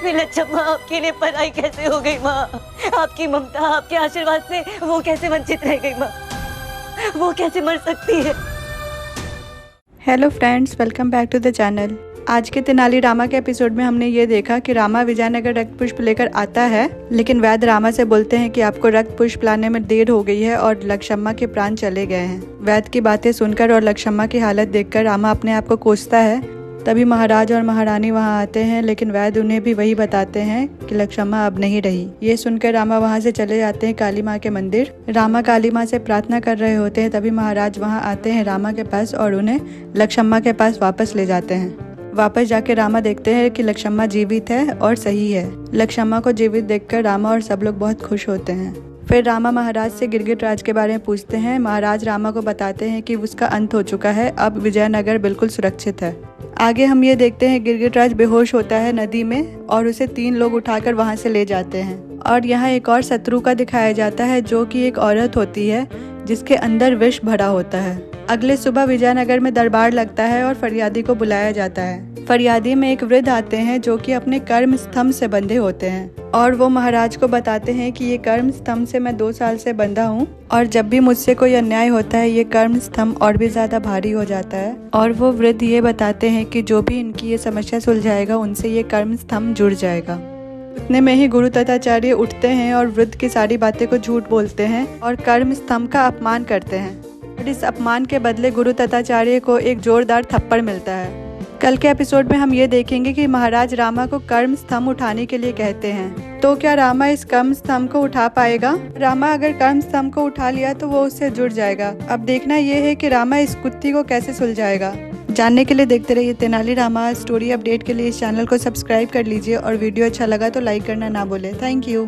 लच्छम्मा आपके लिए पराई कैसे हो गई माँ? आपकी ममता, आपके आशीर्वाद से वो कैसे वंचित रह गई माँ? वो कैसे मर सकती है? Hello friends, welcome back to the channel. आज के तेनाली रामा के एपिसोड में हमने ये देखा कि रामा विजयनगर रक्त पुष्प लेकर आता है, लेकिन वैद्य रामा से बोलते हैं कि आपको रक्त पुष्प लाने में देर हो गई है और लक्षम्मा के प्राण चले गए हैं। वैद्य की बातें सुनकर और लक्षम्मा की हालत देखकर रामा अपने आप को कोसता है। तभी महाराज और महारानी वहां आते हैं, लेकिन वैद्य उन्हें भी वही बताते हैं कि लक्षम्मा अब नहीं रही। ये सुनकर रामा वहां से चले जाते हैं काली माँ के मंदिर। रामा काली माँ से प्रार्थना कर रहे होते हैं, तभी महाराज वहां आते हैं रामा के पास और उन्हें लक्षम्मा के पास वापस ले जाते हैं। वापस जाके रामा देखते हैं कि लक्षम्मा जीवित है और सही है। लक्षम्मा को जीवित देखकर रामा और सब लोग बहुत खुश होते हैं। फिर रामा महाराज से गिरगिट राज के बारे में पूछते हैं। महाराज रामा को बताते हैं कि उसका अंत हो चुका है, अब विजयनगर बिल्कुल सुरक्षित है। आगे हम ये देखते हैं गिरगिट राज बेहोश होता है नदी में और उसे 3 लोग उठाकर वहां से ले जाते हैं। और यहाँ एक और शत्रु का दिखाया जाता है, जो कि एक औरत होती है जिसके अंदर विष भरा होता है। अगले सुबह विजयनगर में दरबार लगता है और फरियादी को बुलाया जाता है। फरियादी में एक वृद्ध आते हैं जो कि अपने कर्म स्तंभ से बंधे होते हैं और वो महाराज को बताते हैं कि ये कर्म स्तंभ से मैं 2 साल से बंधा हूँ और जब भी मुझसे कोई अन्याय होता है ये कर्म स्तंभ और भी ज्यादा भारी हो जाता है। और वो वृद्ध ये बताते हैं कि जो भी इनकी ये समस्या सुलझाएगा उनसे ये कर्म स्तंभ जुड़ जाएगा। उतने में ही गुरु तथाचार्य उठते हैं और वृद्ध की सारी बातें को झूठ बोलते हैं और कर्म स्तंभ का अपमान करते हैं। और इस अपमान के बदले गुरु तथाचार्य को एक जोरदार थप्पड़ मिलता है। कल के एपिसोड में हम ये देखेंगे कि महाराज रामा को कर्म स्तंभ उठाने के लिए कहते हैं। तो क्या रामा इस कर्म स्तंभ को उठा पाएगा? रामा अगर कर्म स्तंभ को उठा लिया तो वो उससे जुड़ जाएगा। अब देखना ये है कि रामा इस कुत्ती को कैसे सुलझाएगा। जानने के लिए देखते रहिए तेनाली रामा। स्टोरी अपडेट के लिए इस चैनल को सब्सक्राइब कर लीजिए और वीडियो अच्छा लगा तो लाइक करना ना भूले। Thank you.